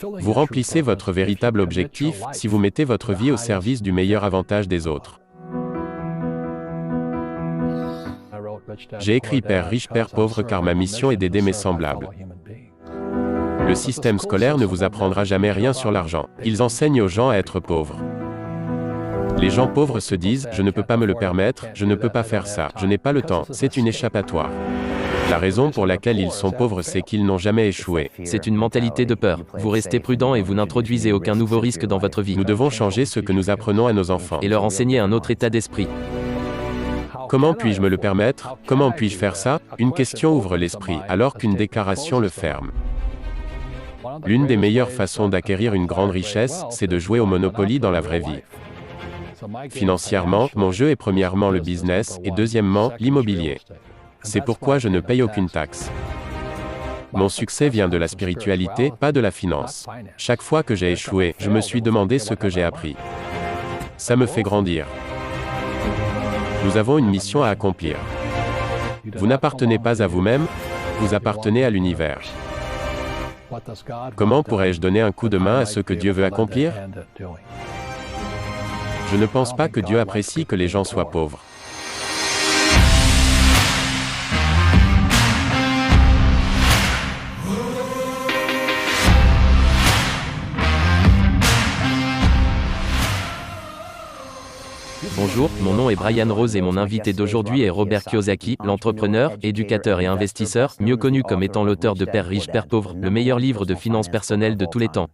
Vous remplissez votre véritable objectif si vous mettez votre vie au service du meilleur avantage des autres. J'ai écrit Père riche, Père pauvre car ma mission est d'aider mes semblables. Le système scolaire ne vous apprendra jamais rien sur l'argent. Ils enseignent aux gens à être pauvres. Les gens pauvres se disent « je ne peux pas me le permettre, je ne peux pas faire ça, je n'ai pas le temps », c'est une échappatoire. La raison pour laquelle ils sont pauvres c'est qu'ils n'ont jamais échoué. C'est une mentalité de peur. Vous restez prudent et vous n'introduisez aucun nouveau risque dans votre vie. Nous devons changer ce que nous apprenons à nos enfants. Et leur enseigner un autre état d'esprit. Comment puis-je me le permettre? Comment puis-je faire ça? Une question ouvre l'esprit, alors qu'une déclaration le ferme. L'une des meilleures façons d'acquérir une grande richesse, c'est de jouer au Monopoly dans la vraie vie. Financièrement, mon jeu est premièrement le business et deuxièmement, l'immobilier. C'est pourquoi je ne paye aucune taxe. Mon succès vient de la spiritualité, pas de la finance. Chaque fois que j'ai échoué, je me suis demandé ce que j'ai appris. Ça me fait grandir. Nous avons une mission à accomplir. Vous n'appartenez pas à vous-même, vous appartenez à l'univers. Comment pourrais-je donner un coup de main à ce que Dieu veut accomplir? Je ne pense pas que Dieu apprécie que les gens soient pauvres. Bonjour, mon nom est Brian Rose et mon invité d'aujourd'hui est Robert Kiyosaki, l'entrepreneur, éducateur et investisseur, mieux connu comme étant l'auteur de Père riche, Père pauvre, le meilleur livre de finances personnelles de tous les temps.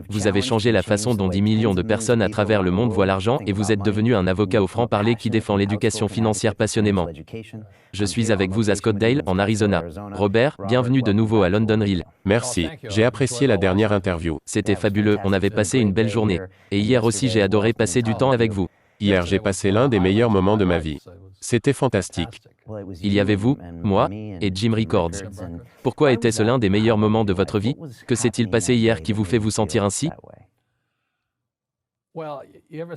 Vous avez changé la façon dont 10 millions de personnes à travers le monde voient l'argent et vous êtes devenu un avocat au franc-parler qui défend l'éducation financière passionnément. Je suis avec vous à Scottsdale, en Arizona. Robert, bienvenue de nouveau à London Real. Merci, j'ai apprécié la dernière interview. C'était fabuleux, on avait passé une belle journée. Et hier aussi j'ai adoré passer du temps avec vous. Hier j'ai passé l'un des meilleurs moments de ma vie. C'était fantastique. Il y avait vous, moi, et Jim Records. Pourquoi était-ce l'un des meilleurs moments de votre vie? Que s'est-il passé hier qui vous fait vous sentir ainsi?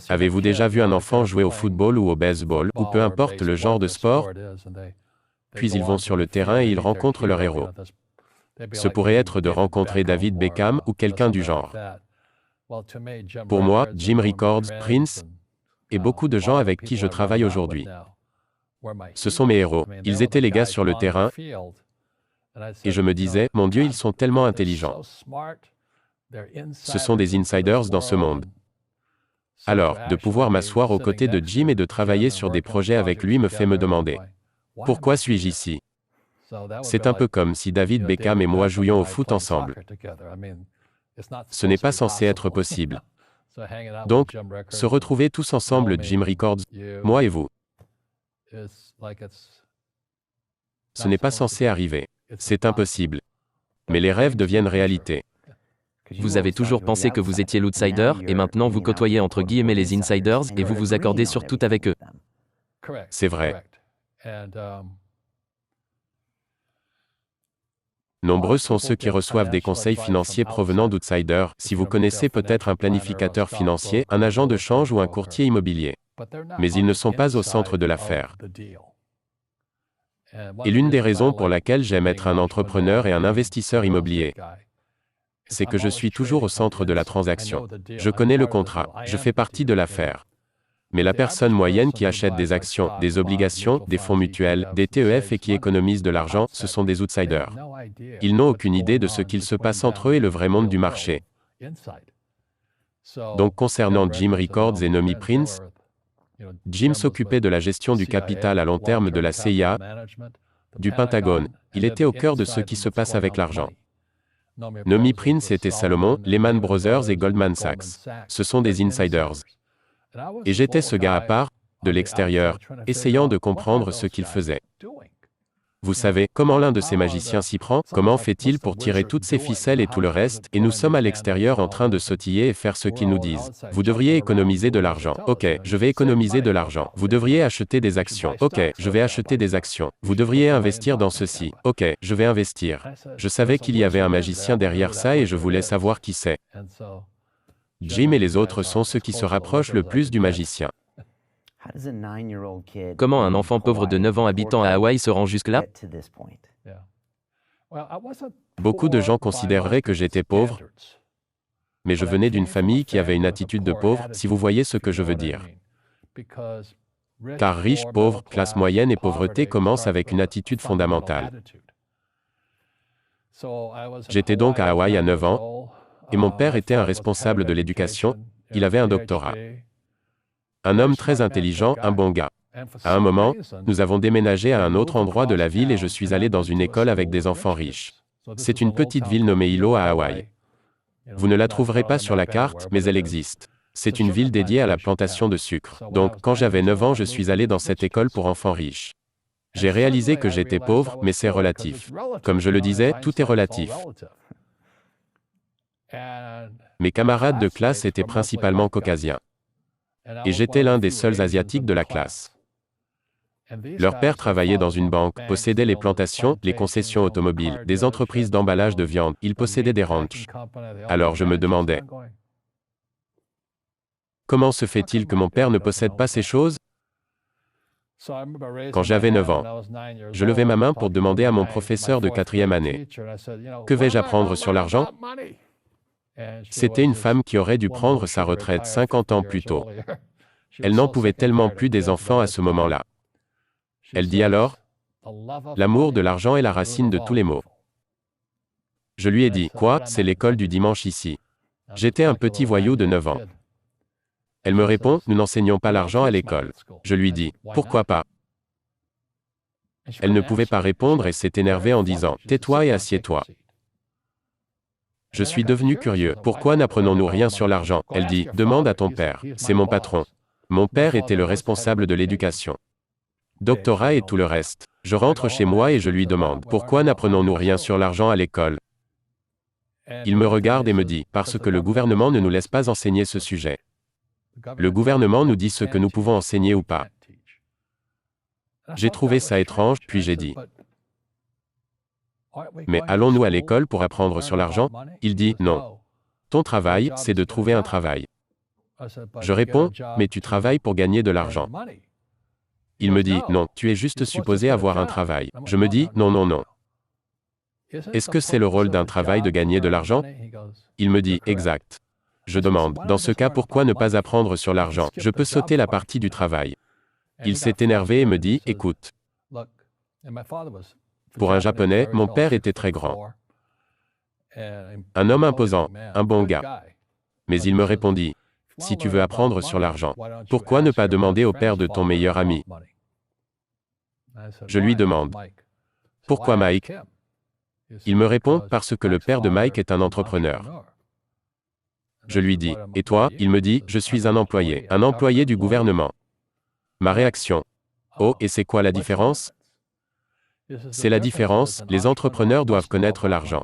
Avez-vous déjà vu un enfant jouer au football ou au baseball, ou peu importe le genre de sport? Puis ils vont sur le terrain et ils rencontrent leur héros. Ce pourrait être de rencontrer David Beckham ou quelqu'un du genre. Pour moi, Jim Records, Prince, et beaucoup de gens avec qui je travaille aujourd'hui. Ce sont mes héros. Ils étaient les gars sur le terrain, et je me disais, mon Dieu, ils sont tellement intelligents. Ce sont des insiders dans ce monde. Alors, de pouvoir m'asseoir aux côtés de Jim et de travailler sur des projets avec lui me fait me demander, pourquoi suis-je ici? C'est un peu comme si David Beckham et moi jouions au foot ensemble. Ce n'est pas censé être possible. Donc, se retrouver tous ensemble, Jim Records, moi et vous. Ce n'est pas censé arriver. C'est impossible. Mais les rêves deviennent réalité. Vous avez toujours pensé que vous étiez l'outsider, et maintenant vous côtoyez entre guillemets les insiders, et vous vous accordez sur tout avec eux. C'est vrai. Nombreux sont ceux qui reçoivent des conseils financiers provenant d'outsiders, si vous connaissez peut-être un planificateur financier, un agent de change ou un courtier immobilier. Mais ils ne sont pas au centre de l'affaire. Et l'une des raisons pour laquelle j'aime être un entrepreneur et un investisseur immobilier, c'est que je suis toujours au centre de la transaction. Je connais le contrat, je fais partie de l'affaire. Mais la personne moyenne qui achète des actions, des obligations, des fonds mutuels, des TEF et qui économise de l'argent, ce sont des outsiders. Ils n'ont aucune idée de ce qu'il se passe entre eux et le vrai monde du marché. Donc concernant Jim Records et Nomi Prince, Jim s'occupait de la gestion du capital à long terme de la CIA, du Pentagone. Il était au cœur de ce qui se passe avec l'argent. Nomi Prince était Salomon, Lehman Brothers et Goldman Sachs. Ce sont des insiders. Et j'étais ce gars à part, de l'extérieur, essayant de comprendre ce qu'il faisait. Vous savez, comment l'un de ces magiciens s'y prend, comment fait-il pour tirer toutes ces ficelles et tout le reste, et nous sommes à l'extérieur en train de sautiller et faire ce qu'ils nous disent. Vous devriez économiser de l'argent. Ok, je vais économiser de l'argent. Vous devriez acheter des actions. Ok, je vais acheter des actions. Vous devriez investir dans ceci. Ok, je vais investir. Je savais qu'il y avait un magicien derrière ça et je voulais savoir qui c'est. Jim et les autres sont ceux qui se rapprochent le plus du magicien. Comment un enfant pauvre de 9 ans habitant à Hawaï se rend jusque-là? Beaucoup de gens considéreraient que j'étais pauvre, Mais je venais d'une famille qui avait une attitude de pauvre, si vous voyez ce que je veux dire. Car riche, pauvre, classe moyenne et pauvreté commencent avec une attitude fondamentale. J'étais donc à Hawaï à 9 ans, et mon père était un responsable de l'éducation, il avait un doctorat. Un homme très intelligent, un bon gars. À un moment, nous avons déménagé à un autre endroit de la ville et je suis allé dans une école avec des enfants riches. C'est une petite ville nommée Hilo à Hawaï. Vous ne la trouverez pas sur la carte, mais elle existe. C'est une ville dédiée à la plantation de sucre. Donc, quand j'avais 9 ans, je suis allé dans cette école pour enfants riches. J'ai réalisé que j'étais pauvre, mais c'est relatif. Comme je le disais, tout est relatif. Mes camarades de classe étaient principalement caucasiens. Et j'étais l'un des seuls asiatiques de la classe. Leur père travaillait dans une banque, possédait les plantations, les concessions automobiles, des entreprises d'emballage de viande, il possédait des ranchs. Alors je me demandais, comment se fait-il que mon père ne possède pas ces choses? Quand j'avais 9 ans, je levai ma main pour demander à mon professeur de 4e année, que vais-je apprendre sur l'argent? C'était une femme qui aurait dû prendre sa retraite 50 ans plus tôt. Elle n'en pouvait tellement plus des enfants à ce moment-là. Elle dit alors, l'amour de l'argent est la racine de tous les maux. Je lui ai dit, quoi, c'est l'école du dimanche ici. J'étais un petit voyou de 9 ans. Elle me répond, nous n'enseignons pas l'argent à l'école. Je lui dis, pourquoi pas? Elle ne pouvait pas répondre et s'est énervée en disant, tais-toi et assieds-toi. Je suis devenu curieux, pourquoi n'apprenons-nous rien sur l'argent? Elle dit, demande à ton père, c'est mon patron. Mon père était le responsable de l'éducation. Doctorat et tout le reste. Je rentre chez moi et je lui demande, pourquoi n'apprenons-nous rien sur l'argent à l'école? Il me regarde et me dit, parce que le gouvernement ne nous laisse pas enseigner ce sujet. Le gouvernement nous dit ce que nous pouvons enseigner ou pas. J'ai trouvé ça étrange, puis j'ai dit, mais allons-nous à l'école pour apprendre sur l'argent? Il dit, non. Ton travail, c'est de trouver un travail. Je réponds, mais tu travailles pour gagner de l'argent. Il me dit, non, tu es juste supposé avoir un travail. Je me dis, non, non, non. Est-ce que c'est le rôle d'un travail de gagner de l'argent? Il me dit, exact. Je demande, dans ce cas, pourquoi ne pas apprendre sur l'argent? Je peux sauter la partie du travail. Il s'est énervé et me dit, écoute. Pour un Japonais, mon père était très grand. Un homme imposant, un bon gars. Mais il me répondit, si tu veux apprendre sur l'argent, pourquoi ne pas demander au père de ton meilleur ami? Je lui demande, pourquoi Mike? Il me répond, parce que le père de Mike est un entrepreneur. Je lui dis, et toi? Il me dit, je suis un employé du gouvernement. Ma réaction, oh, et c'est quoi la différence? C'est la différence, les entrepreneurs doivent connaître l'argent.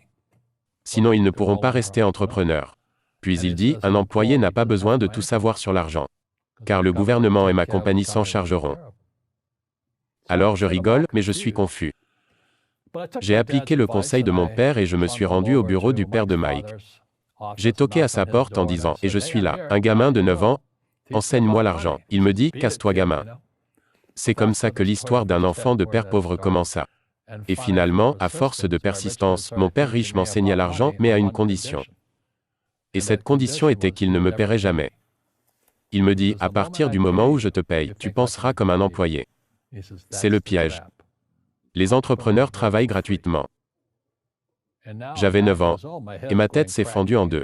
Sinon ils ne pourront pas rester entrepreneurs. Puis il dit, un employé n'a pas besoin de tout savoir sur l'argent. Car le gouvernement et ma compagnie s'en chargeront. Alors je rigole, mais je suis confus. J'ai appliqué le conseil de mon père et je me suis rendu au bureau du père de Mike. J'ai toqué à sa porte en disant, et je suis là, un gamin de 9 ans, enseigne-moi l'argent. Il me dit, casse-toi gamin. C'est comme ça que l'histoire d'un enfant de père pauvre commença. Et finalement, à force de persistance, mon père riche m'enseigna l'argent, mais à une condition. Et cette condition était qu'il ne me paierait jamais. Il me dit, à partir du moment où je te paye, tu penseras comme un employé. C'est le piège. Les entrepreneurs travaillent gratuitement. J'avais 9 ans, et ma tête s'est fendue en deux.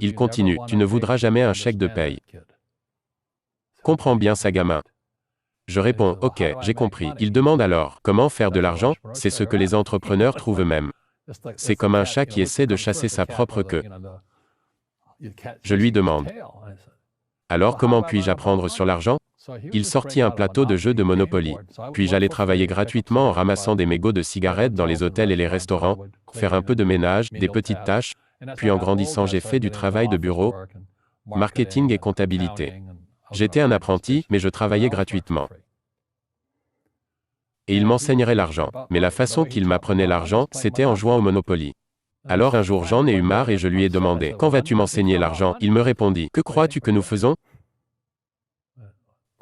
Il continue, tu ne voudras jamais un chèque de paye. Comprends bien ça gamin. Je réponds, ok, j'ai compris. Il demande alors, comment faire de l'argent? C'est ce que les entrepreneurs trouvent eux-mêmes. C'est comme un chat qui essaie de chasser sa propre queue. Je lui demande, alors comment puis-je apprendre sur l'argent? Il sortit un plateau de jeux de Monopoly. Puis j'allais travailler gratuitement en ramassant des mégots de cigarettes dans les hôtels et les restaurants, faire un peu de ménage, des petites tâches, puis en grandissant j'ai fait du travail de bureau, marketing et comptabilité. J'étais un apprenti, mais je travaillais gratuitement. Et il m'enseignerait l'argent. Mais la façon qu'il m'apprenait l'argent, c'était en jouant au Monopoly. Alors un jour j'en ai eu marre et je lui ai demandé, quand vas-tu m'enseigner l'argent? Il me répondit, que crois-tu que nous faisons?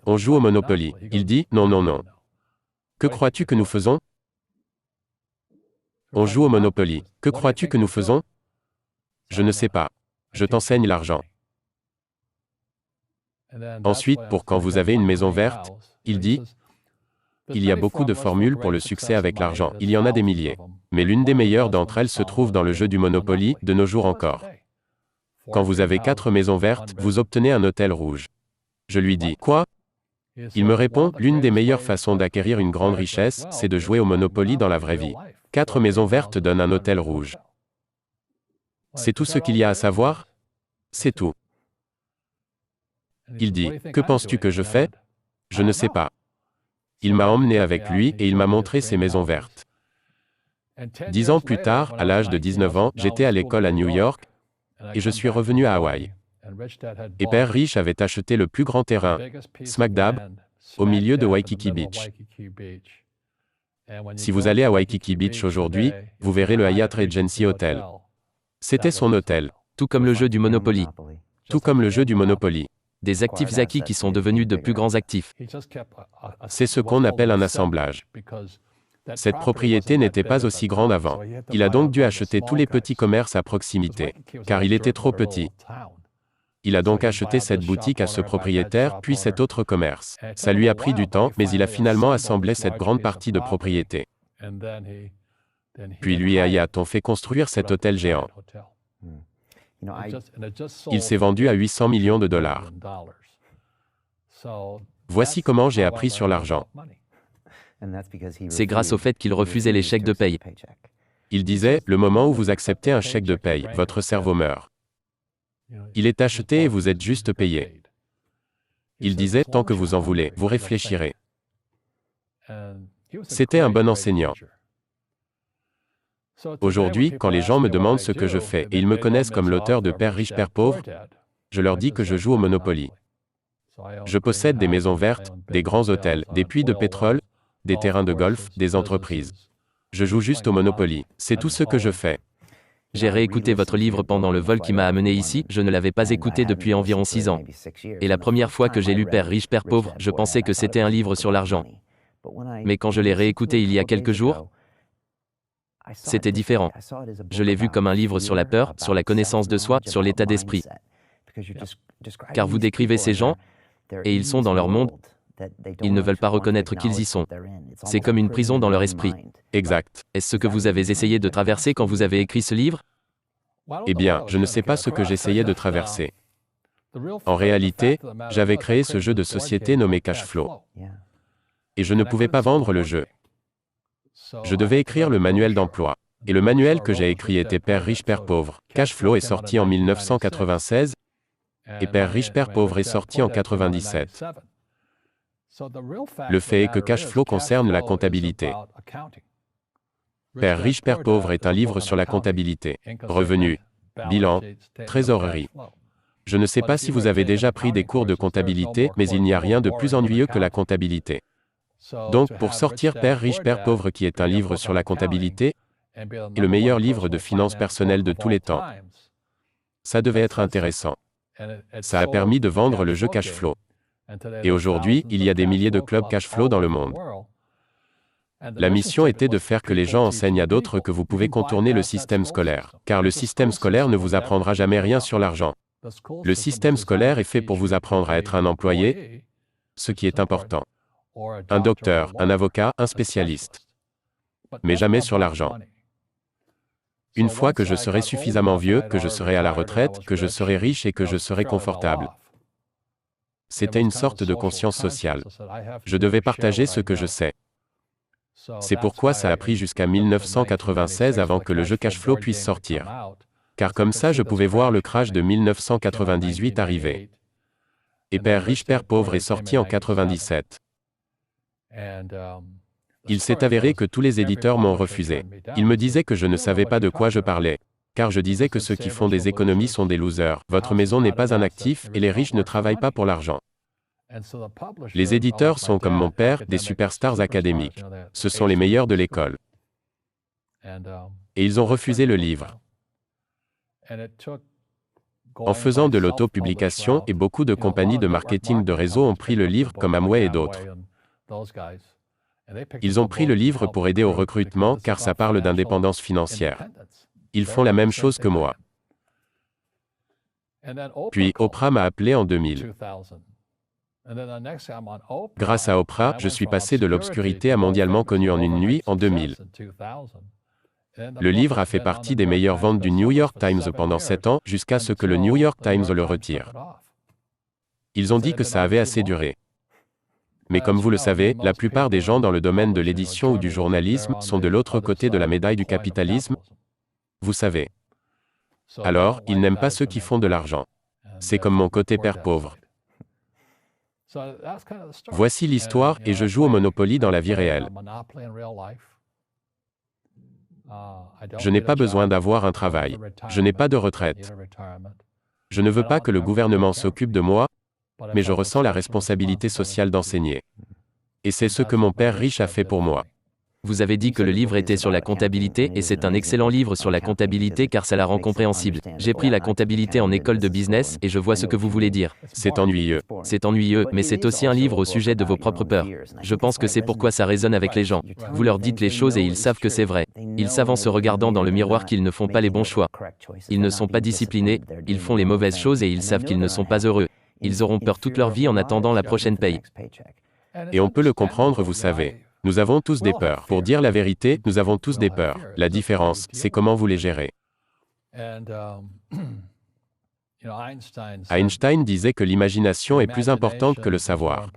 On joue au Monopoly. Il dit, non, non, non. Que crois-tu que nous faisons? On joue au Monopoly. Que crois-tu que nous faisons? Je ne sais pas. Je t'enseigne l'argent. Ensuite, pour quand vous avez une maison verte, il dit, il y a beaucoup de formules pour le succès avec l'argent, il y en a des milliers. Mais l'une des meilleures d'entre elles se trouve dans le jeu du Monopoly, de nos jours encore. Quand vous avez 4 maisons vertes, vous obtenez un hôtel rouge. Je lui dis, quoi? Il me répond, l'une des meilleures façons d'acquérir une grande richesse, c'est de jouer au Monopoly dans la vraie vie. 4 maisons vertes donnent un hôtel rouge. C'est tout ce qu'il y a à savoir? C'est tout. Il dit, que penses-tu que je fais? Je ne sais pas. Il m'a emmené avec lui et il m'a montré ces maisons vertes. 10 ans plus tard, à l'âge de 19 ans, j'étais à l'école à New York et je suis revenu à Hawaï. Et Père Riche avait acheté le plus grand terrain, smack dab, au milieu de Waikiki Beach. Si vous allez à Waikiki Beach aujourd'hui, vous verrez le Hyatt Regency Hotel. C'était son hôtel. Tout comme le jeu du Monopoly. Tout comme le jeu du Monopoly. Des actifs acquis qui sont devenus de plus grands actifs. C'est ce qu'on appelle un assemblage. Cette propriété n'était pas aussi grande avant. Il a donc dû acheter tous les petits commerces à proximité, car il était trop petit. Il a donc acheté cette boutique à ce propriétaire, puis cet autre commerce. Ça lui a pris du temps, mais il a finalement assemblé cette grande partie de propriété. Puis lui et Hyatt ont fait construire cet hôtel géant. Il s'est vendu à 800 millions de dollars. Voici comment j'ai appris sur l'argent. C'est grâce au fait qu'il refusait les chèques de paye. Il disait, le moment où vous acceptez un chèque de paye, votre cerveau meurt. Il est acheté et vous êtes juste payé. Il disait, tant que vous en voulez, vous réfléchirez. C'était un bon enseignant. Aujourd'hui, quand les gens me demandent ce que je fais et ils me connaissent comme l'auteur de Père riche, Père pauvre, je leur dis que je joue au Monopoly. Je possède des maisons vertes, des grands hôtels, des puits de pétrole, des terrains de golf, des entreprises. Je joue juste au Monopoly. C'est tout ce que je fais. J'ai réécouté votre livre pendant le vol qui m'a amené ici, je ne l'avais pas écouté depuis environ 6 ans. Et la première fois que j'ai lu Père riche, Père pauvre, je pensais que c'était un livre sur l'argent. Mais quand je l'ai réécouté il y a quelques jours, c'était différent. Je l'ai vu comme un livre sur la peur, sur la connaissance de soi, sur l'état d'esprit. Car vous décrivez ces gens, et ils sont dans leur monde, ils ne veulent pas reconnaître qu'ils y sont. C'est comme une prison dans leur esprit. Exact. Est-ce ce que vous avez essayé de traverser quand vous avez écrit ce livre? Eh bien, je ne sais pas ce que j'essayais de traverser. En réalité, j'avais créé ce jeu de société nommé Cash Flow. Et je ne pouvais pas vendre le jeu. Je devais écrire le manuel d'emploi. Et le manuel que j'ai écrit était Père riche, Père pauvre. Cash Flow est sorti en 1996 et Père riche, Père pauvre est sorti en 1997. Le fait est que Cash Flow concerne la comptabilité. Père riche, Père pauvre est un livre sur la comptabilité, revenus, bilan, trésorerie. Je ne sais pas si vous avez déjà pris des cours de comptabilité, mais il n'y a rien de plus ennuyeux que la comptabilité. Donc, pour sortir Père riche, Père pauvre qui est un livre sur la comptabilité, et le meilleur livre de finances personnelles de tous les temps, ça devait être intéressant. Ça a permis de vendre le jeu Cash Flow. Et aujourd'hui, il y a des milliers de clubs Cash Flow dans le monde. La mission était de faire que les gens enseignent à d'autres que vous pouvez contourner le système scolaire, car le système scolaire ne vous apprendra jamais rien sur l'argent. Le système scolaire est fait pour vous apprendre à être un employé, ce qui est important. Un docteur, un avocat, un spécialiste. Mais jamais sur l'argent. Une fois que je serai suffisamment vieux, que je serai à la retraite, que je serai riche et que je serai confortable. C'était une sorte de conscience sociale. Je devais partager ce que je sais. C'est pourquoi ça a pris jusqu'à 1996 avant que le jeu Cash Flow puisse sortir. Car comme ça je pouvais voir le crash de 1998 arriver. Et Père riche, Père pauvre est sorti en 1997. Il s'est avéré que tous les éditeurs m'ont refusé. Ils me disaient que je ne savais pas de quoi je parlais. Car je disais que ceux qui font des économies sont des losers. Votre maison n'est pas un actif et les riches ne travaillent pas pour l'argent. Les éditeurs sont comme mon père, des superstars académiques. Ce sont les meilleurs de l'école. Et ils ont refusé le livre. En faisant de l'auto-publication, et beaucoup de compagnies de marketing de réseau ont pris le livre comme Amway et d'autres. Ils ont pris le livre pour aider au recrutement car ça parle d'indépendance financière. Ils font la même chose que moi. Puis Oprah m'a appelé en 2000. Grâce à Oprah, je suis passé de l'obscurité à mondialement connu en une nuit en 2000. Le livre a fait partie des meilleures ventes du New York Times pendant 7 ans, jusqu'à ce que le New York Times le retire. Ils ont dit que ça avait assez duré. Mais comme vous le savez, la plupart des gens dans le domaine de l'édition ou du journalisme sont de l'autre côté de la médaille du capitalisme. Vous savez. Alors, ils n'aiment pas ceux qui font de l'argent. C'est comme mon côté père pauvre. Voici l'histoire et je joue au Monopoly dans la vie réelle. Je n'ai pas besoin d'avoir un travail. Je n'ai pas de retraite. Je ne veux pas que le gouvernement s'occupe de moi, mais je ressens la responsabilité sociale d'enseigner. Et c'est ce que mon père riche a fait pour moi. Vous avez dit que le livre était sur la comptabilité et c'est un excellent livre sur la comptabilité car ça la rend compréhensible. J'ai pris la comptabilité en école de business et je vois ce que vous voulez dire. C'est ennuyeux. C'est ennuyeux, mais c'est aussi un livre au sujet de vos propres peurs. Je pense que c'est pourquoi ça résonne avec les gens. Vous leur dites les choses et ils savent que c'est vrai. Ils savent en se regardant dans le miroir qu'ils ne font pas les bons choix. Ils ne sont pas disciplinés, ils font les mauvaises choses et ils savent qu'ils ne sont pas heureux. Ils auront peur toute leur vie en attendant la prochaine paye. Et on peut le comprendre, vous savez. Nous avons tous des peurs. Pour dire la vérité, nous avons tous des peurs. La différence, c'est comment vous les gérez. Einstein disait que l'imagination est plus importante que le savoir.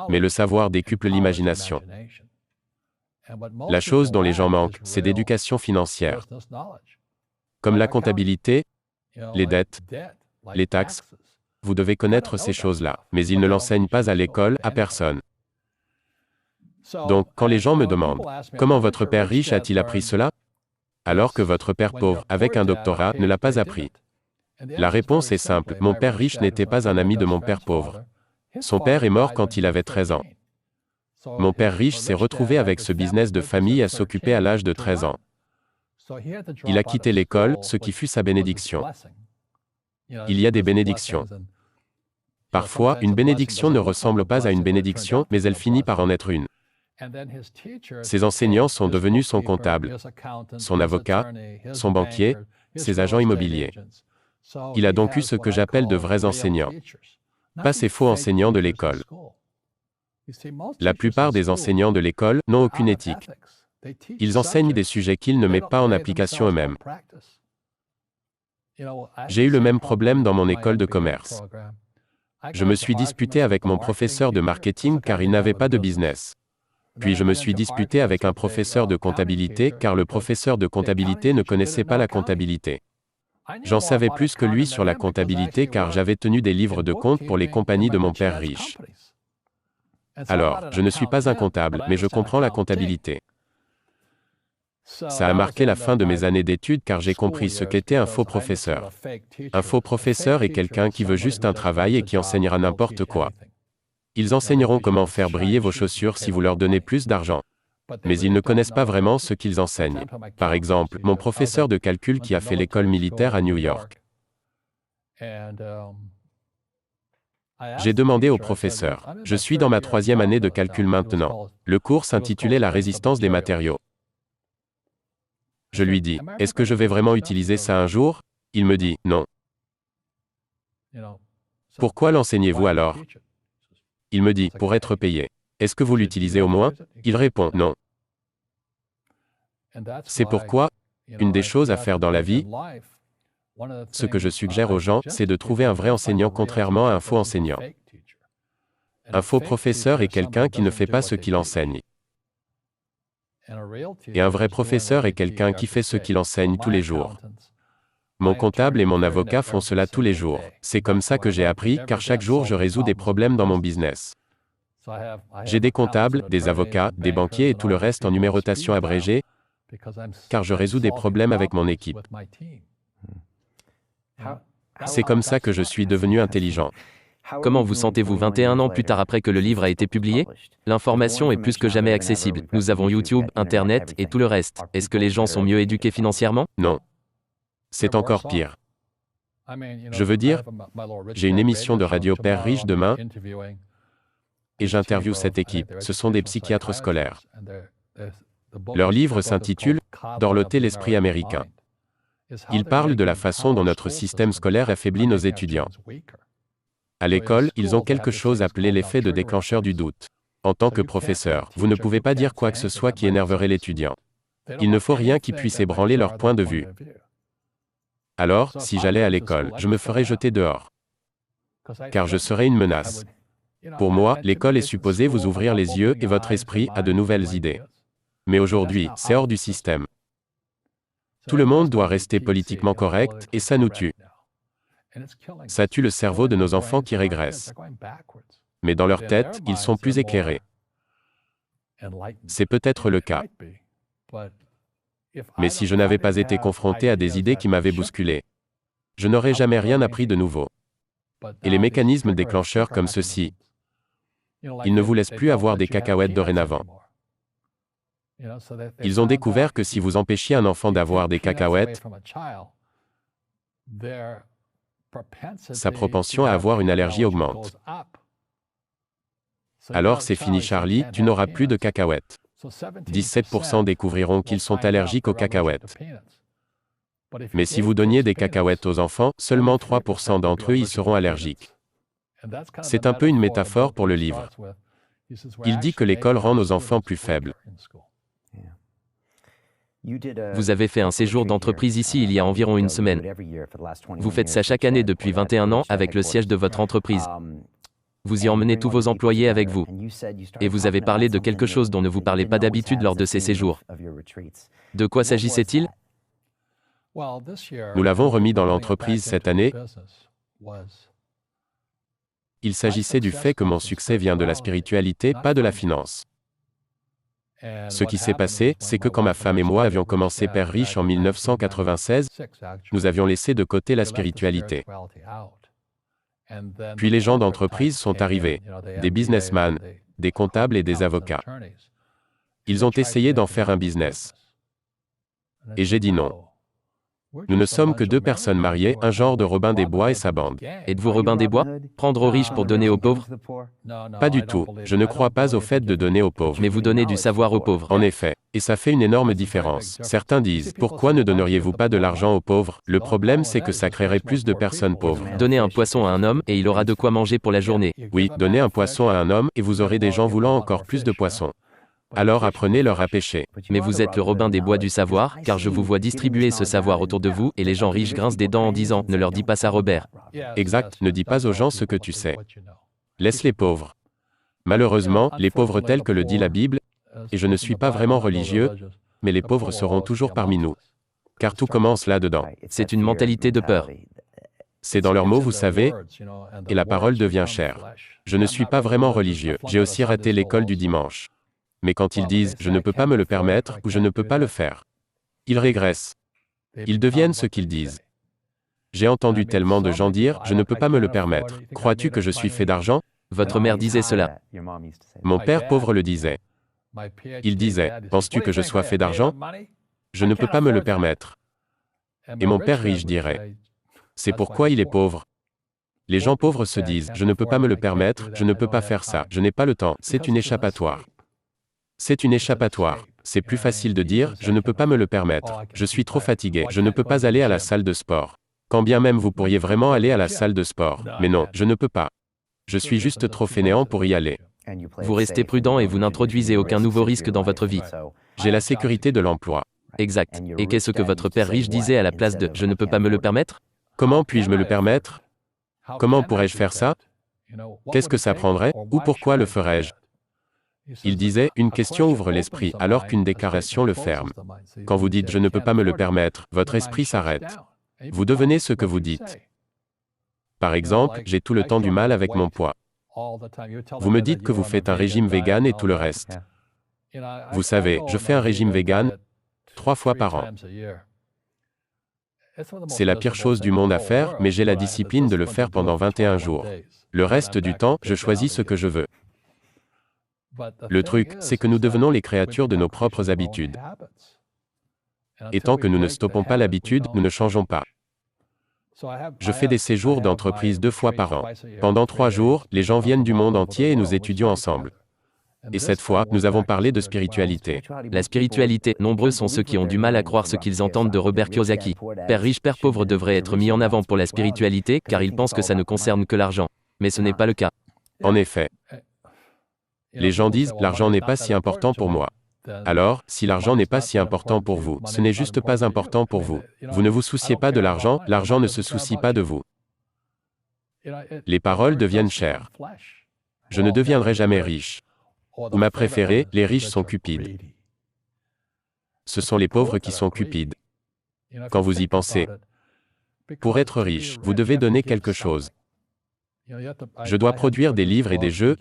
Mais le savoir décuple l'imagination. La chose dont les gens manquent, c'est d'éducation financière. Comme la comptabilité, les dettes, les taxes. Vous devez connaître ces choses-là, mais ils ne l'enseignent pas à l'école, à personne. Donc, quand les gens me demandent « Comment votre père riche a-t-il appris cela ?» alors que votre père pauvre, avec un doctorat, ne l'a pas appris. La réponse est simple, mon père riche n'était pas un ami de mon père pauvre. Son père est mort quand il avait 13 ans. Mon père riche s'est retrouvé avec ce business de famille à s'occuper à l'âge de 13 ans. Il a quitté l'école, ce qui fut sa bénédiction. Il y a des bénédictions. Parfois, une bénédiction ne ressemble pas à une bénédiction, mais elle finit par en être une. Ses enseignants sont devenus son comptable, son avocat, son banquier, ses agents immobiliers. Il a donc eu ce que j'appelle de vrais enseignants. Pas ces faux enseignants de l'école. La plupart des enseignants de l'école n'ont aucune éthique. Ils enseignent des sujets qu'ils ne mettent pas en application eux-mêmes. J'ai eu le même problème dans mon école de commerce. Je me suis disputé avec mon professeur de marketing car il n'avait pas de business. Puis je me suis disputé avec un professeur de comptabilité car le professeur de comptabilité ne connaissait pas la comptabilité. J'en savais plus que lui sur la comptabilité car j'avais tenu des livres de comptes pour les compagnies de mon père riche. Alors, je ne suis pas un comptable, mais je comprends la comptabilité. Ça a marqué la fin de mes années d'études car j'ai compris ce qu'était un faux professeur. Un faux professeur est quelqu'un qui veut juste un travail et qui enseignera n'importe quoi. Ils enseigneront comment faire briller vos chaussures si vous leur donnez plus d'argent. Mais ils ne connaissent pas vraiment ce qu'ils enseignent. Par exemple, mon professeur de calcul qui a fait l'école militaire à New York. J'ai demandé au professeur, je suis dans ma 3e année de calcul maintenant. Le cours s'intitulait La résistance des matériaux. Je lui dis, est-ce que je vais vraiment utiliser ça un jour? Il me dit, non. Pourquoi l'enseignez-vous alors? Il me dit, pour être payé. Est-ce que vous l'utilisez au moins? Il répond, non. C'est pourquoi, une des choses à faire dans la vie, ce que je suggère aux gens, c'est de trouver un vrai enseignant contrairement à un faux enseignant. Un faux professeur est quelqu'un qui ne fait pas ce qu'il enseigne. Et un vrai professeur est quelqu'un qui fait ce qu'il enseigne tous les jours. Mon comptable et mon avocat font cela tous les jours. C'est comme ça que j'ai appris, car chaque jour je résous des problèmes dans mon business. J'ai des comptables, des avocats, des banquiers et tout le reste en numérotation abrégée, car je résous des problèmes avec mon équipe. C'est comme ça que je suis devenu intelligent. Comment vous sentez-vous 21 ans plus tard après que le livre a été publié? L'information est plus que jamais accessible. Nous avons YouTube, Internet et tout le reste. Est-ce que les gens sont mieux éduqués financièrement? Non. C'est encore pire. Je veux dire, j'ai une émission de radio Père riche demain et j'interviewe cette équipe. Ce sont des psychiatres scolaires. Leur livre s'intitule « Dorloter l'esprit américain ». Il parle de la façon dont notre système scolaire affaiblit nos étudiants. À l'école, ils ont quelque chose appelé l'effet de déclencheur du doute. En tant que professeur, vous ne pouvez pas dire quoi que ce soit qui énerverait l'étudiant. Il ne faut rien qui puisse ébranler leur point de vue. Alors, si j'allais à l'école, je me ferais jeter dehors. Car je serais une menace. Pour moi, l'école est supposée vous ouvrir les yeux et votre esprit à de nouvelles idées. Mais aujourd'hui, c'est hors du système. Tout le monde doit rester politiquement correct, et ça nous tue. Ça tue le cerveau de nos enfants qui régressent. Mais dans leur tête, ils sont plus éclairés. C'est peut-être le cas. Mais si je n'avais pas été confronté à des idées qui m'avaient bousculé, je n'aurais jamais rien appris de nouveau. Et les mécanismes déclencheurs comme ceci, ils ne vous laissent plus avoir des cacahuètes dorénavant. Ils ont découvert que si vous empêchiez un enfant d'avoir des cacahuètes, sa propension à avoir une allergie augmente. Alors c'est fini Charlie, tu n'auras plus de cacahuètes. 17% découvriront qu'ils sont allergiques aux cacahuètes. Mais si vous donniez des cacahuètes aux enfants, seulement 3% d'entre eux y seront allergiques. C'est un peu une métaphore pour le livre. Il dit que l'école rend nos enfants plus faibles. Vous avez fait un séjour d'entreprise ici il y a environ une semaine. Vous faites ça chaque année depuis 21 ans avec le siège de votre entreprise. Vous y emmenez tous vos employés avec vous. Et vous avez parlé de quelque chose dont ne vous parlez pas d'habitude lors de ces séjours. De quoi s'agissait-il ? Nous l'avons remis dans l'entreprise cette année. Il s'agissait du fait que mon succès vient de la spiritualité, pas de la finance. Ce qui s'est passé, c'est que quand ma femme et moi avions commencé Père Riche en 1996, nous avions laissé de côté la spiritualité. Puis les gens d'entreprise sont arrivés, des businessmen, des comptables et des avocats. Ils ont essayé d'en faire un business. Et j'ai dit non. Nous ne sommes que deux personnes mariées, un genre de Robin des Bois et sa bande. Êtes-vous Robin des Bois ? Prendre aux riches pour donner aux pauvres ? Pas du tout, je ne crois pas au fait de donner aux pauvres. Mais vous donnez du savoir aux pauvres. En effet, et ça fait une énorme différence. Certains disent, pourquoi ne donneriez-vous pas de l'argent aux pauvres ? Le problème c'est que ça créerait plus de personnes pauvres. Donnez un poisson à un homme et il aura de quoi manger pour la journée. Oui, donnez un poisson à un homme et vous aurez des gens voulant encore plus de poissons. Alors apprenez-leur à pêcher. Mais vous êtes le Robin des Bois du savoir, car je vous vois distribuer ce savoir autour de vous et les gens riches grincent des dents en disant « Ne leur dis pas ça Robert ». Exact, ne dis pas aux gens ce que tu sais. Laisse les pauvres. Malheureusement, les pauvres tels que le dit la Bible, et je ne suis pas vraiment religieux, mais les pauvres seront toujours parmi nous. Car tout commence là-dedans. C'est une mentalité de peur. C'est dans leurs mots, vous savez, et la parole devient chair. Je ne suis pas vraiment religieux, j'ai aussi raté l'école du dimanche. Mais quand ils disent « je ne peux pas me le permettre » ou « je ne peux pas le faire », ils régressent. Ils deviennent ce qu'ils disent. J'ai entendu tellement de gens dire « je ne peux pas me le permettre ». Crois-tu que je suis fait d'argent ? Votre mère disait cela. Mon père pauvre le disait. Il disait « penses-tu que je sois fait d'argent ? Je ne peux pas me le permettre. » Et mon père riche dirait « c'est pourquoi il est pauvre. » Les gens pauvres se disent « je ne peux pas me le permettre, je ne peux pas faire ça, je n'ai pas le temps, c'est une échappatoire. » C'est une échappatoire. C'est plus facile de dire « je ne peux pas me le permettre, je suis trop fatigué, je ne peux pas aller à la salle de sport. » Quand bien même vous pourriez vraiment aller à la salle de sport. Mais non, je ne peux pas. Je suis juste trop fainéant pour y aller. Vous restez prudent et vous n'introduisez aucun nouveau risque dans votre vie. J'ai la sécurité de l'emploi. Exact. Et qu'est-ce que votre père riche disait à la place de « je ne peux pas me le permettre » ? Comment puis-je me le permettre ? Comment pourrais-je faire ça ? Qu'est-ce que ça prendrait ? Ou pourquoi le ferais-je ? Il disait, une question ouvre l'esprit, alors qu'une déclaration le ferme. Quand vous dites « je ne peux pas me le permettre », votre esprit s'arrête. Vous devenez ce que vous dites. Par exemple, j'ai tout le temps du mal avec mon poids. Vous me dites que vous faites un régime vegan et tout le reste. Vous savez, je fais un régime vegan 3 fois par an. C'est la pire chose du monde à faire, mais j'ai la discipline de le faire pendant 21 jours. Le reste du temps, je choisis ce que je veux. Le truc, c'est que nous devenons les créatures de nos propres habitudes. Et tant que nous ne stoppons pas l'habitude, nous ne changeons pas. Je fais des séjours d'entreprise 2 fois par an. Pendant 3 jours, les gens viennent du monde entier et nous étudions ensemble. Et cette fois, nous avons parlé de spiritualité. La spiritualité, nombreux sont ceux qui ont du mal à croire ce qu'ils entendent de Robert Kiyosaki. Père riche, père pauvre devrait être mis en avant pour la spiritualité, car ils pensent que ça ne concerne que l'argent. Mais ce n'est pas le cas. En effet, les gens disent, l'argent n'est pas si important pour moi. Alors, si l'argent n'est pas si important pour vous, ce n'est juste pas important pour vous. Vous ne vous souciez pas de l'argent, l'argent ne se soucie pas de vous. Les paroles deviennent chères. Je ne deviendrai jamais riche. Ou ma préférée, les riches sont cupides. Ce sont les pauvres qui sont cupides. Quand vous y pensez, pour être riche, vous devez donner quelque chose. Je dois produire des livres et des jeux,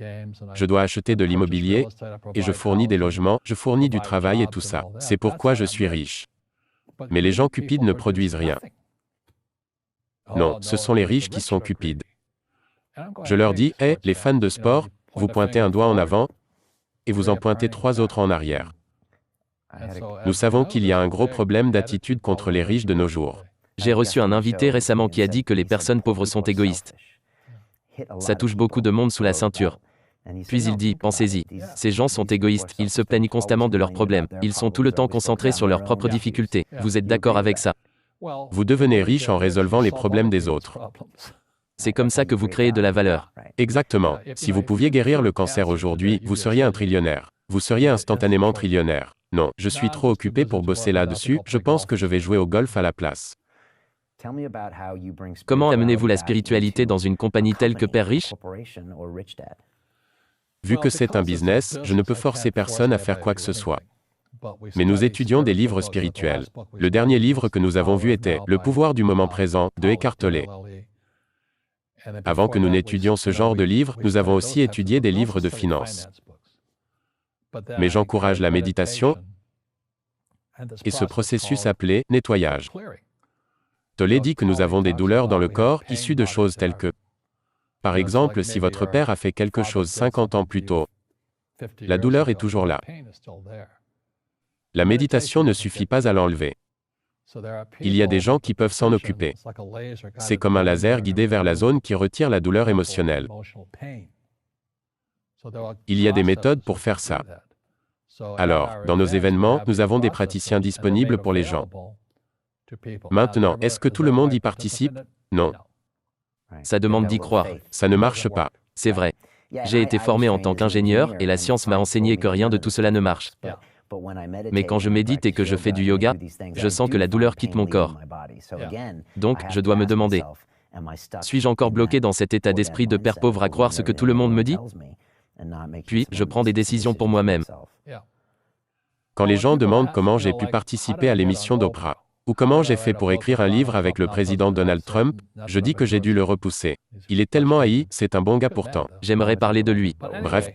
je dois acheter de l'immobilier, et je fournis des logements, je fournis du travail et tout ça. C'est pourquoi je suis riche. Mais les gens cupides ne produisent rien. Non, ce sont les riches qui sont cupides. Je leur dis, hé, les fans de sport, vous pointez un doigt en avant, et vous en pointez 3 autres en arrière. Nous savons qu'il y a un gros problème d'attitude contre les riches de nos jours. J'ai reçu un invité récemment qui a dit que les personnes pauvres sont égoïstes. Ça touche beaucoup de monde sous la ceinture. Puis il dit, pensez-y, ces gens sont égoïstes, ils se plaignent constamment de leurs problèmes, ils sont tout le temps concentrés sur leurs propres difficultés. Vous êtes d'accord avec ça? Vous devenez riche en résolvant les problèmes des autres. C'est comme ça que vous créez de la valeur. Exactement. Si vous pouviez guérir le cancer aujourd'hui, vous seriez un trillionnaire. Vous seriez instantanément trillionnaire. Non, je suis trop occupé pour bosser là-dessus, je pense que je vais jouer au golf à la place. Comment amenez-vous la spiritualité dans une compagnie telle que Père Riche? Vu que c'est un business, je ne peux forcer personne à faire quoi que ce soit. Mais nous étudions des livres spirituels. Le dernier livre que nous avons vu était Le pouvoir du moment présent de Eckhart Tolle. Avant que nous n'étudions ce genre de livres, nous avons aussi étudié des livres de finance. Mais j'encourage la méditation et ce processus appelé nettoyage. Tolle dit que nous avons des douleurs dans le corps issues de choses telles que, par exemple, si votre père a fait quelque chose 50 ans plus tôt, la douleur est toujours là. La méditation ne suffit pas à l'enlever. Il y a des gens qui peuvent s'en occuper. C'est comme un laser guidé vers la zone qui retire la douleur émotionnelle. Il y a des méthodes pour faire ça. Alors, dans nos événements, nous avons des praticiens disponibles pour les gens. Maintenant, est-ce que tout le monde y participe? Non. Ça demande d'y croire. Ça ne marche pas. C'est vrai. J'ai été formé en tant qu'ingénieur et la science m'a enseigné que rien de tout cela ne marche. Mais quand je médite et que je fais du yoga, je sens que la douleur quitte mon corps. Donc, je dois me demander, suis-je encore bloqué dans cet état d'esprit de père pauvre à croire ce que tout le monde me dit? Puis, je prends des décisions pour moi-même. Quand les gens demandent comment j'ai pu participer à l'émission d'Oprah, ou comment j'ai fait pour écrire un livre avec le président Donald Trump, je dis que j'ai dû le repousser. Il est tellement haï, c'est un bon gars pourtant. J'aimerais parler de lui. Bref.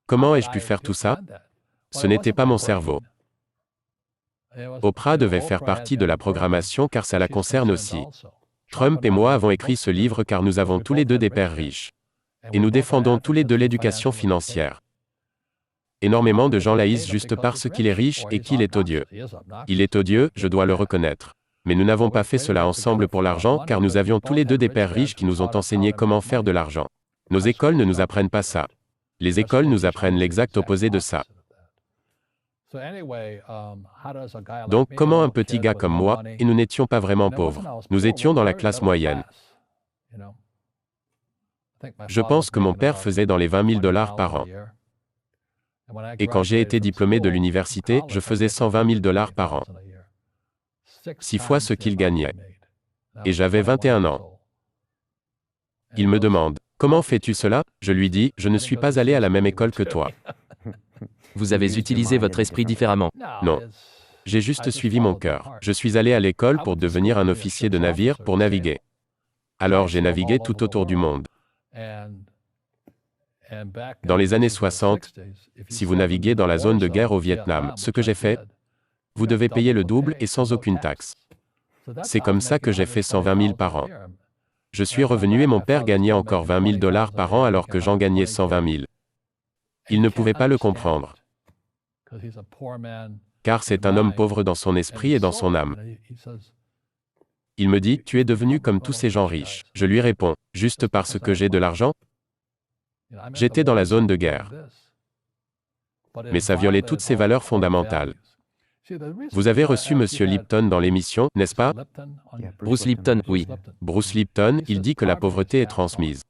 Comment ai-je pu faire tout ça? Ce n'était pas mon cerveau. Oprah devait faire partie de la programmation car ça la concerne aussi. Trump et moi avons écrit ce livre car nous avons tous les deux des pères riches. Et nous défendons tous les deux l'éducation financière. Énormément de gens l'haïssent juste parce qu'il est riche et qu'il est odieux. Il est odieux, je dois le reconnaître. Mais nous n'avons pas fait cela ensemble pour l'argent car nous avions tous les deux des pères riches qui nous ont enseigné comment faire de l'argent. Nos écoles ne nous apprennent pas ça. Les écoles nous apprennent l'exact opposé de ça. Donc, comment un petit gars comme moi, et nous n'étions pas vraiment pauvres, nous étions dans la classe moyenne. Je pense que mon père faisait dans les 20 000 $ par an. Et quand j'ai été diplômé de l'université, je faisais 120 000 $ par an. 6 fois ce qu'il gagnait. Et j'avais 21 ans. Il me demande, comment fais-tu cela? Je lui dis, je ne suis pas allé à la même école que toi. Vous avez utilisé votre esprit différemment. Non. J'ai juste suivi mon cœur. Je suis allé à l'école pour devenir un officier de navire pour naviguer. Alors j'ai navigué tout autour du monde. Dans les années 60, si vous naviguez dans la zone de guerre au Vietnam, ce que j'ai fait, vous devez payer le double et sans aucune taxe. C'est comme ça que j'ai fait 120 000 par an. Je suis revenu et mon père gagnait encore 20 000 $ par an alors que j'en gagnais 120 000. Il ne pouvait pas le comprendre. Car c'est un homme pauvre dans son esprit et dans son âme. Il me dit, tu es devenu comme tous ces gens riches. Je lui réponds, juste parce que j'ai de l'argent? J'étais dans la zone de guerre. Mais ça violait toutes ces valeurs fondamentales. Vous avez reçu M. Lipton dans l'émission, n'est-ce pas? Bruce Lipton, oui. Bruce Lipton, il dit que la pauvreté est transmise.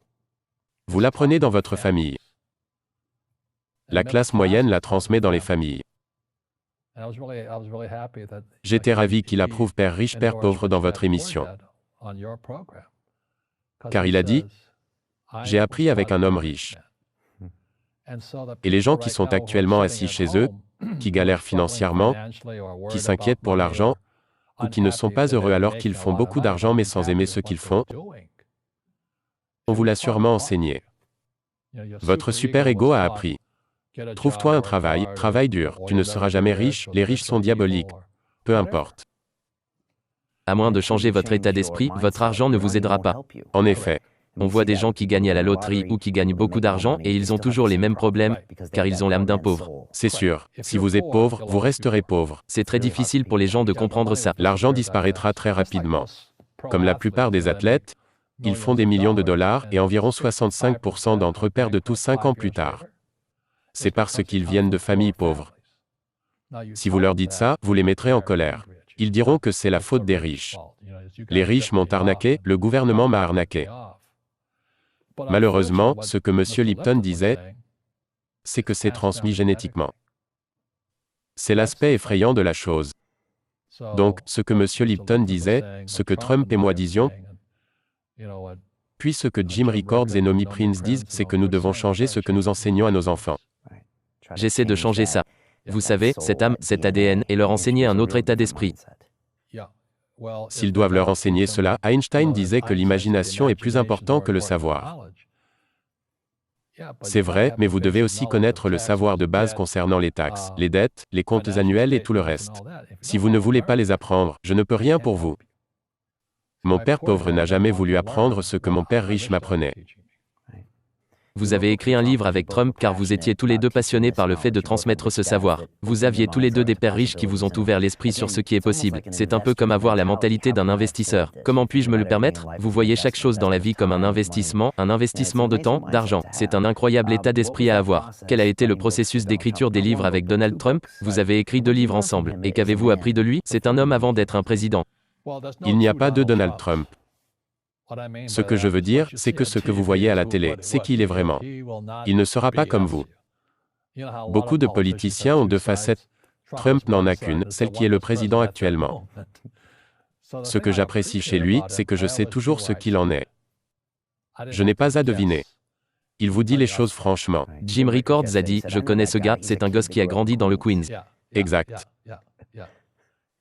Vous l'apprenez dans votre famille. La classe moyenne la transmet dans les familles. J'étais ravi qu'il approuve Père riche, Père pauvre dans votre émission. Car il a dit, j'ai appris avec un homme riche. Et les gens qui sont actuellement assis chez eux, qui galèrent financièrement, qui s'inquiètent pour l'argent, ou qui ne sont pas heureux alors qu'ils font beaucoup d'argent mais sans aimer ce qu'ils font, on vous l'a sûrement enseigné. Votre super-ego a appris. Trouve-toi un travail, travaille dur, tu ne seras jamais riche, les riches sont diaboliques. Peu importe. À moins de changer votre état d'esprit, votre argent ne vous aidera pas. En effet. On voit des gens qui gagnent à la loterie ou qui gagnent beaucoup d'argent et ils ont toujours les mêmes problèmes, car ils ont l'âme d'un pauvre. C'est sûr. Si vous êtes pauvre, vous resterez pauvre. C'est très difficile pour les gens de comprendre ça. L'argent disparaîtra très rapidement. Comme la plupart des athlètes, ils font des millions de dollars et environ 65% d'entre eux perdent tout 5 ans plus tard. C'est parce qu'ils viennent de familles pauvres. Si vous leur dites ça, vous les mettrez en colère. Ils diront que c'est la faute des riches. Les riches m'ont arnaqué, le gouvernement m'a arnaqué. Malheureusement, ce que M. Lipton disait, c'est que c'est transmis génétiquement. C'est l'aspect effrayant de la chose. Donc, ce que M. Lipton disait, ce que Trump et moi disions, puis ce que Jim Records et Nomi Prince disent, c'est que nous devons changer ce que nous enseignons à nos enfants. J'essaie de changer ça. Vous savez, cette âme, cet ADN, et leur enseigner un autre état d'esprit. S'ils doivent leur enseigner cela, Einstein disait que l'imagination est plus importante que le savoir. C'est vrai, mais vous devez aussi connaître le savoir de base concernant les taxes, les dettes, les comptes annuels et tout le reste. Si vous ne voulez pas les apprendre, je ne peux rien pour vous. Mon père pauvre n'a jamais voulu apprendre ce que mon père riche m'apprenait. Vous avez écrit un livre avec Trump car vous étiez tous les deux passionnés par le fait de transmettre ce savoir. Vous aviez tous les deux des pères riches qui vous ont ouvert l'esprit sur ce qui est possible. C'est un peu comme avoir la mentalité d'un investisseur. Comment puis-je me le permettre? Vous voyez chaque chose dans la vie comme un investissement de temps, d'argent. C'est un incroyable état d'esprit à avoir. Quel a été le processus d'écriture des livres avec Donald Trump? Vous avez écrit 2 livres ensemble. Et qu'avez-vous appris de lui? C'est un homme avant d'être un président. Il n'y a pas de Donald Trump. Ce que je veux dire, c'est que ce que vous voyez à la télé, c'est qui il est vraiment. Il ne sera pas comme vous. Beaucoup de politiciens ont 2 facettes. Trump n'en a qu'une, celle qui est le président actuellement. Ce que j'apprécie chez lui, c'est que je sais toujours ce qu'il en est. Je n'ai pas à deviner. Il vous dit les choses franchement. Jim Records a dit, je connais ce gars, c'est un gosse qui a grandi dans le Queens. Exact.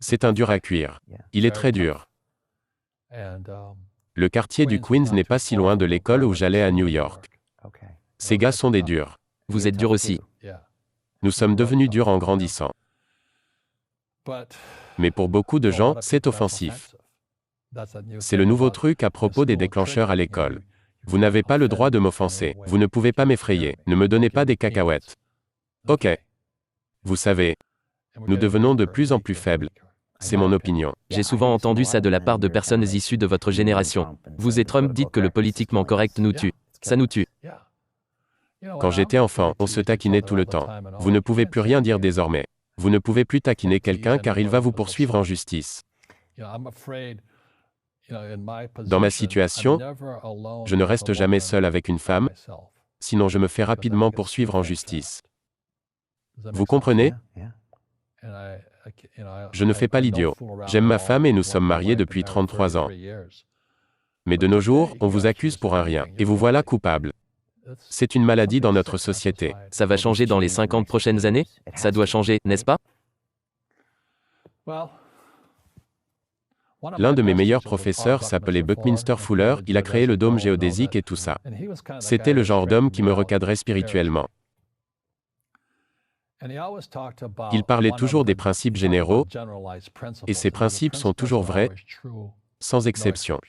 C'est un dur à cuire. Il est très dur. Le quartier du Queens n'est pas si loin de l'école où j'allais à New York. Ces gars sont des durs. Vous êtes dur aussi. Nous sommes devenus durs en grandissant. Mais pour beaucoup de gens, c'est offensif. C'est le nouveau truc à propos des déclencheurs à l'école. Vous n'avez pas le droit de m'offenser. Vous ne pouvez pas m'effrayer. Ne me donnez pas des cacahuètes. Ok. Vous savez, nous devenons de plus en plus faibles. C'est mon opinion. J'ai souvent entendu ça de la part de personnes issues de votre génération. Vous et Trump dites que le politiquement correct nous tue. Ça nous tue. Quand j'étais enfant, on se taquinait tout le temps. Vous ne pouvez plus rien dire désormais. Vous ne pouvez plus taquiner quelqu'un car il va vous poursuivre en justice. Dans ma situation, je ne reste jamais seul avec une femme, sinon je me fais rapidement poursuivre en justice. Vous comprenez? Je ne fais pas l'idiot. J'aime ma femme et nous sommes mariés depuis 33 ans. Mais de nos jours, on vous accuse pour un rien, et vous voilà coupable. C'est une maladie dans notre société. Ça va changer dans les 50 prochaines années? Ça doit changer, n'est-ce pas? L'un de mes meilleurs professeurs s'appelait Buckminster Fuller, il a créé le dôme géodésique et tout ça. C'était le genre d'homme qui me recadrait spirituellement. Il parlait toujours des principes généraux, et ces principes sont toujours vrais, sans exception.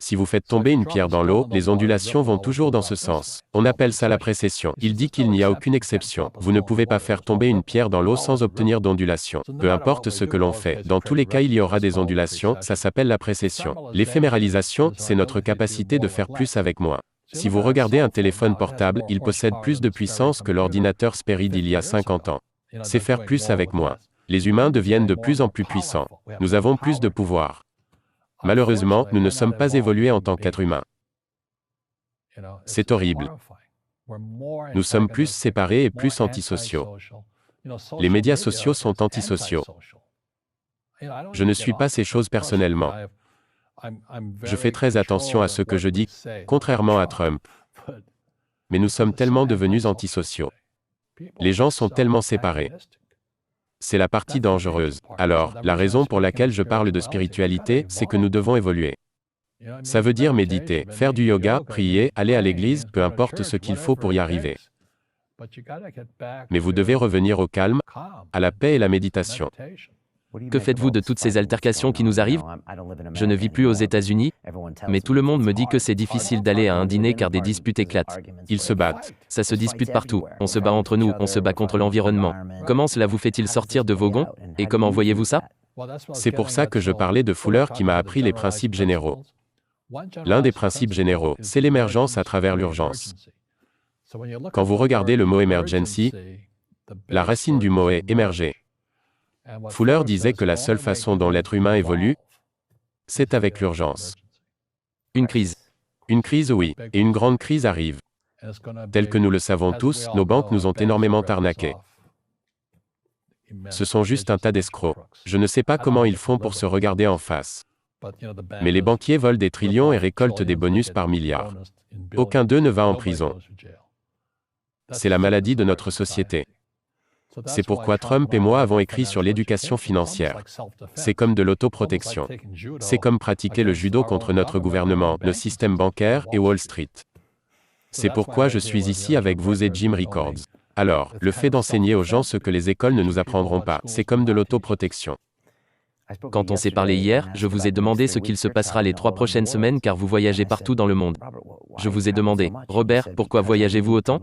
Si vous faites tomber une pierre dans l'eau, les ondulations vont toujours dans ce sens. On appelle ça la précession. Il dit qu'il n'y a aucune exception. Vous ne pouvez pas faire tomber une pierre dans l'eau sans obtenir d'ondulation. Peu importe ce que l'on fait, dans tous les cas il y aura des ondulations, ça s'appelle la précession. L'éphéméralisation, c'est notre capacité de faire plus avec moins. Si vous regardez un téléphone portable, il possède plus de puissance que l'ordinateur Sperry d'il y a 50 ans. C'est faire plus avec moins. Les humains deviennent de plus en plus puissants. Nous avons plus de pouvoir. Malheureusement, nous ne sommes pas évolués en tant qu'êtres humains. C'est horrible. Nous sommes plus séparés et plus antisociaux. Les médias sociaux sont antisociaux. Je ne suis pas ces choses personnellement. Je fais très attention à ce que je dis, contrairement à Trump. Mais nous sommes tellement devenus antisociaux. Les gens sont tellement séparés. C'est la partie dangereuse. Alors, la raison pour laquelle je parle de spiritualité, c'est que nous devons évoluer. Ça veut dire méditer, faire du yoga, prier, aller à l'église, peu importe ce qu'il faut pour y arriver. Mais vous devez revenir au calme, à la paix et la méditation. Que faites-vous de toutes ces altercations qui nous arrivent? Je ne vis plus aux États-Unis, mais tout le monde me dit que c'est difficile d'aller à un dîner car des disputes éclatent. Ils se battent. Ça se dispute partout. On se bat entre nous, on se bat contre l'environnement. Comment cela vous fait-il sortir de vos gonds? Et comment voyez-vous ça? C'est pour ça que je parlais de Fuller qui m'a appris les principes généraux. L'un des principes généraux, c'est l'émergence à travers l'urgence. Quand vous regardez le mot emergency, la racine du mot est émerger. Fuller disait que la seule façon dont l'être humain évolue, c'est avec l'urgence. Une crise. Une crise, oui, et une grande crise arrive. Tel que nous le savons tous, nos banques nous ont énormément arnaqués. Ce sont juste un tas d'escrocs. Je ne sais pas comment ils font pour se regarder en face. Mais les banquiers volent des trillions et récoltent des bonus par milliards. Aucun d'eux ne va en prison. C'est la maladie de notre société. C'est pourquoi Trump et moi avons écrit sur l'éducation financière. C'est comme de l'autoprotection. C'est comme pratiquer le judo contre notre gouvernement, le système bancaire et Wall Street. C'est pourquoi je suis ici avec vous et Jim Records. Alors, le fait d'enseigner aux gens ce que les écoles ne nous apprendront pas, c'est comme de l'autoprotection. Quand on s'est parlé hier, je vous ai demandé ce qu'il se passera les 3 prochaines semaines car vous voyagez partout dans le monde. Je vous ai demandé, Robert, pourquoi voyagez-vous autant?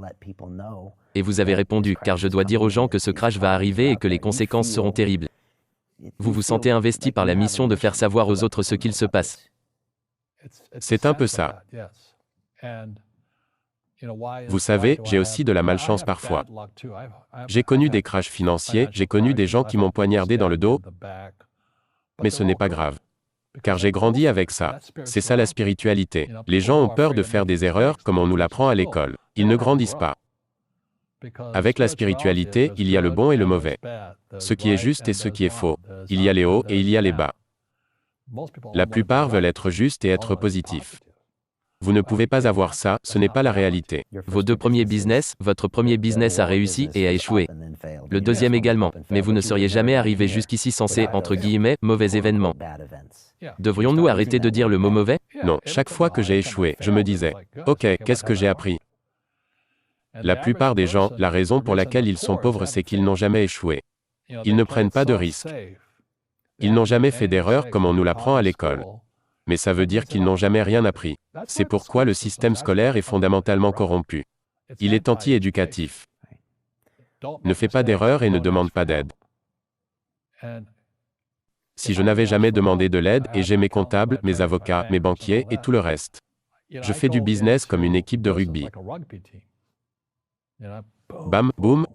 Et vous avez répondu, car je dois dire aux gens que ce crash va arriver et que les conséquences seront terribles. Vous vous sentez investi par la mission de faire savoir aux autres ce qu'il se passe. C'est un peu ça. Vous savez, j'ai aussi de la malchance parfois. J'ai connu des crashs financiers, j'ai connu des gens qui m'ont poignardé dans le dos, mais ce n'est pas grave. Car j'ai grandi avec ça. C'est ça la spiritualité. Les gens ont peur de faire des erreurs, comme on nous l'apprend à l'école. Ils ne grandissent pas. Avec la spiritualité, il y a le bon et le mauvais. Ce qui est juste et ce qui est faux. Il y a les hauts et il y a les bas. La plupart veulent être justes et être positifs. Vous ne pouvez pas avoir ça, ce n'est pas la réalité. Vos 2 premiers business, votre premier business a réussi et a échoué. Le deuxième également, mais vous ne seriez jamais arrivé jusqu'ici sans ces, entre guillemets, mauvais événements. Devrions-nous arrêter de dire le mot mauvais? Non, chaque fois que j'ai échoué, je me disais, ok, qu'est-ce que j'ai appris? La plupart des gens, la raison pour laquelle ils sont pauvres, c'est qu'ils n'ont jamais échoué. Ils ne prennent pas de risques. Ils n'ont jamais fait d'erreur comme on nous l'apprend à l'école. Mais ça veut dire qu'ils n'ont jamais rien appris. C'est pourquoi le système scolaire est fondamentalement corrompu. Il est anti-éducatif. Ne fais pas d'erreur et ne demande pas d'aide. Si je n'avais jamais demandé de l'aide, et j'ai mes comptables, mes avocats, mes banquiers et tout le reste. Je fais du business comme une équipe de rugby. Bam, boum,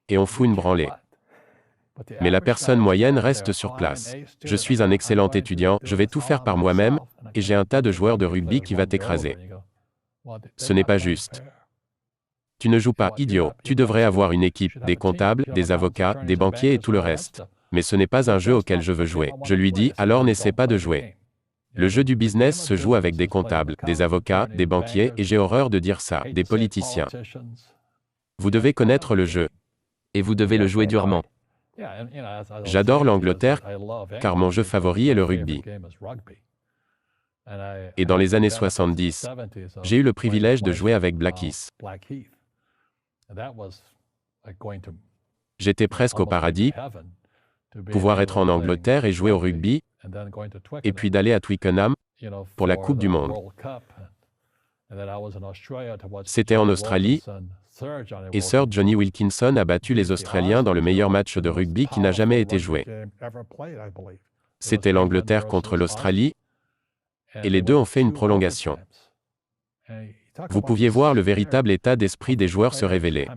et on fout une branlée. Mais la personne moyenne reste sur place. Je suis un excellent étudiant, je vais tout faire par moi-même, et j'ai un tas de joueurs de rugby qui va t'écraser. Ce n'est pas juste. Tu ne joues pas, idiot. Tu devrais avoir une équipe, des comptables, des avocats, des banquiers et tout le reste. Mais ce n'est pas un jeu auquel je veux jouer. Je lui dis, alors n'essaie pas de jouer. Le jeu du business se joue avec des comptables, des avocats, des banquiers, et j'ai horreur de dire ça, des politiciens. Vous devez connaître le jeu. Et vous devez le jouer durement. J'adore l'Angleterre, car mon jeu favori est le rugby. Et dans les années 70, j'ai eu le privilège de jouer avec Blackheath. J'étais presque au paradis, pouvoir être en Angleterre et jouer au rugby, et puis d'aller à Twickenham pour la Coupe du Monde. C'était en Australie, et Sir Johnny Wilkinson a battu les Australiens dans le meilleur match de rugby qui n'a jamais été joué. C'était l'Angleterre contre l'Australie, et les deux ont fait une prolongation. Vous pouviez voir le véritable état d'esprit des joueurs se révéler.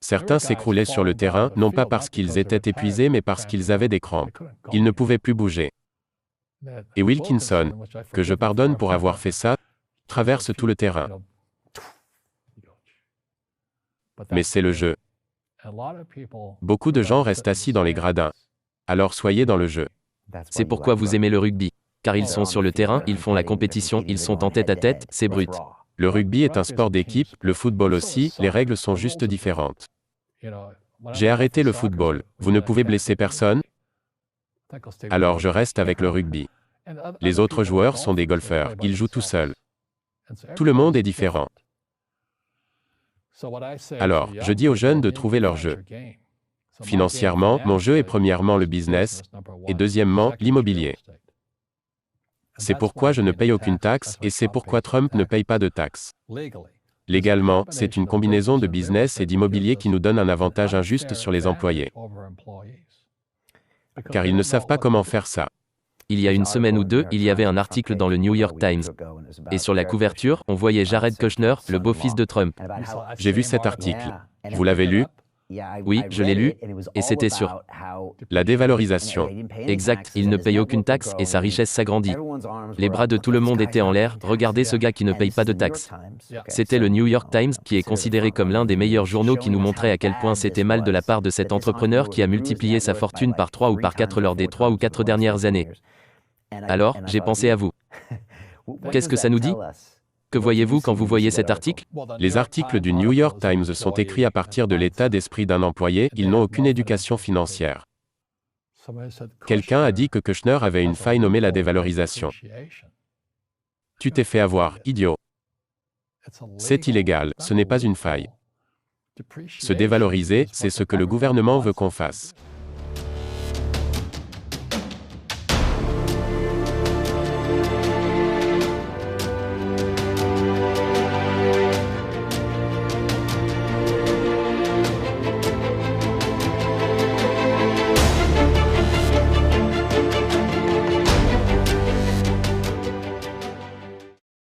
Certains s'écroulaient sur le terrain, non pas parce qu'ils étaient épuisés, mais parce qu'ils avaient des crampes. Ils ne pouvaient plus bouger. Et Wilkinson, que je pardonne pour avoir fait ça, traverse tout le terrain. Mais c'est le jeu. Beaucoup de gens restent assis dans les gradins. Alors soyez dans le jeu. C'est pourquoi vous aimez le rugby. Car ils sont sur le terrain, ils font la compétition, ils sont en tête-à-tête, c'est brut. Le rugby est un sport d'équipe, le football aussi, les règles sont juste différentes. J'ai arrêté le football. Vous ne pouvez blesser personne? Alors je reste avec le rugby. Les autres joueurs sont des golfeurs, ils jouent tout seuls. Tout le monde est différent. Alors, je dis aux jeunes de trouver leur jeu. Financièrement, mon jeu est premièrement le business, et deuxièmement, l'immobilier. C'est pourquoi je ne paye aucune taxe, et c'est pourquoi Trump ne paye pas de taxes. Légalement, c'est une combinaison de business et d'immobilier qui nous donne un avantage injuste sur les employés. Car ils ne savent pas comment faire ça. Il y a une semaine ou deux, il y avait un article dans le New York Times. Et sur la couverture, on voyait Jared Kushner, le beau-fils de Trump. J'ai vu cet article. Vous l'avez lu? Oui, je l'ai lu, et c'était sur la dévalorisation. Exact, il ne paye aucune taxe et sa richesse s'agrandit. Les bras de tout le monde étaient en l'air, regardez ce gars qui ne paye pas de taxes. C'était le New York Times, qui est considéré comme l'un des meilleurs journaux, qui nous montrait à quel point c'était mal de la part de cet entrepreneur qui a multiplié sa fortune par 3 ou par 4 lors des 3 ou 4 dernières années. Alors, j'ai pensé à vous. Qu'est-ce que ça nous dit ? Que voyez-vous quand vous voyez cet article? Les articles du New York Times sont écrits à partir de l'état d'esprit d'un employé, ils n'ont aucune éducation financière. Quelqu'un a dit que Kushner avait une faille nommée la dévalorisation. Tu t'es fait avoir, idiot. C'est illégal, ce n'est pas une faille. Se dévaloriser, c'est ce que le gouvernement veut qu'on fasse.